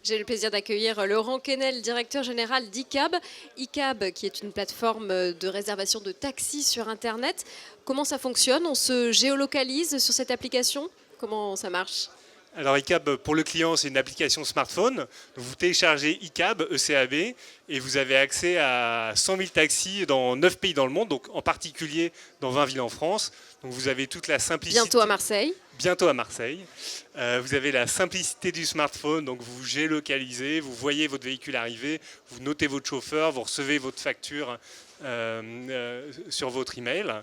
J'ai le plaisir d'accueillir Laurent Quesnel, directeur général d'ICAB. ICAB, qui est une plateforme de réservation de taxis sur Internet. Comment ça fonctionne? On se géolocalise sur cette application? Comment ça marche? Alors ICAB, pour le client, c'est une application smartphone. Donc, vous téléchargez ICAB, ECAB, et vous avez accès à 100 000 taxis dans 9 pays dans le monde, donc en particulier dans 20 villes en France. Donc vous avez toute la simplicité. Bientôt à Marseille. Bientôt à Marseille. Vous avez la simplicité du smartphone, donc vous géolocalisez, vous voyez votre véhicule arriver, vous notez votre chauffeur, vous recevez votre facture sur votre email.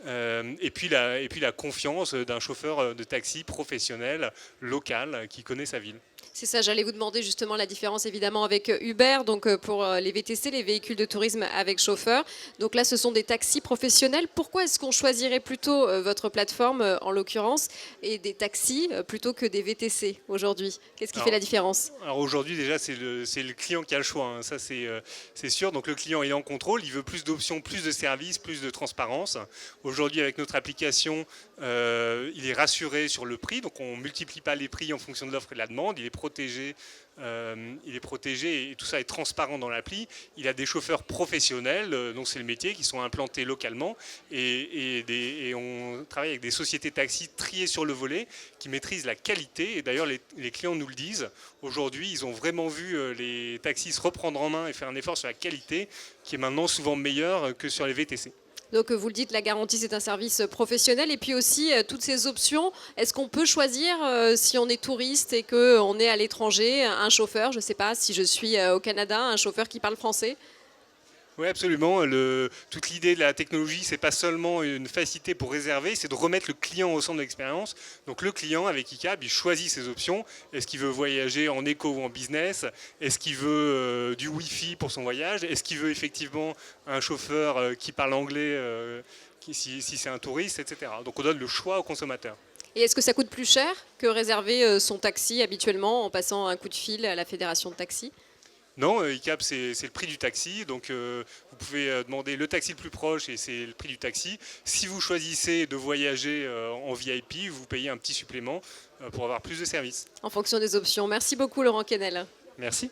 Et puis la confiance d'un chauffeur de taxi professionnel, local, qui connaît sa ville. C'est ça, j'allais vous demander justement la différence évidemment avec Uber, donc pour les VTC, les véhicules de tourisme avec chauffeur. Donc là, ce sont des taxis professionnels. Pourquoi est-ce qu'on choisirait plutôt votre plateforme en l'occurrence et des taxis plutôt que des VTC aujourd'hui? Qu'est-ce qui fait la différence? Alors aujourd'hui déjà, c'est le client qui a le choix, hein. Ça c'est sûr. Donc le client est en contrôle, il veut plus d'options, plus de services, plus de transparence. Aujourd'hui avec notre application, il est rassuré sur le prix, donc on ne multiplie pas les prix en fonction de l'offre et de la demande. Il est protégé et tout ça est transparent dans l'appli. Il a des chauffeurs professionnels, donc c'est le métier, qui sont implantés localement et on travaille avec des sociétés taxis triées sur le volet qui maîtrisent la qualité. Et d'ailleurs, les clients nous le disent. Aujourd'hui, ils ont vraiment vu les taxis se reprendre en main et faire un effort sur la qualité qui est maintenant souvent meilleur que sur les VTC. Donc vous le dites, la garantie c'est un service professionnel et puis aussi toutes ces options, est-ce qu'on peut choisir si on est touriste et qu'on est à l'étranger, un chauffeur, je ne sais pas si je suis au Canada, un chauffeur qui parle français? Oui, absolument. Toute l'idée de la technologie, c'est pas seulement une facilité pour réserver, c'est de remettre le client au centre de l'expérience. Donc le client, avec ICAB, il choisit ses options. Est-ce qu'il veut voyager en éco ou en business? Est-ce qu'il veut du Wi-Fi pour son voyage? Est-ce qu'il veut effectivement un chauffeur qui parle anglais si c'est un touriste, etc. Donc on donne le choix au consommateur. Et est-ce que ça coûte plus cher que réserver son taxi habituellement en passant un coup de fil à la fédération de taxi? Non, ICAB, c'est le prix du taxi. Donc, vous pouvez demander le taxi le plus proche et c'est le prix du taxi. Si vous choisissez de voyager en VIP, vous payez un petit supplément pour avoir plus de services. En fonction des options. Merci beaucoup, Laurent Quesnel. Merci.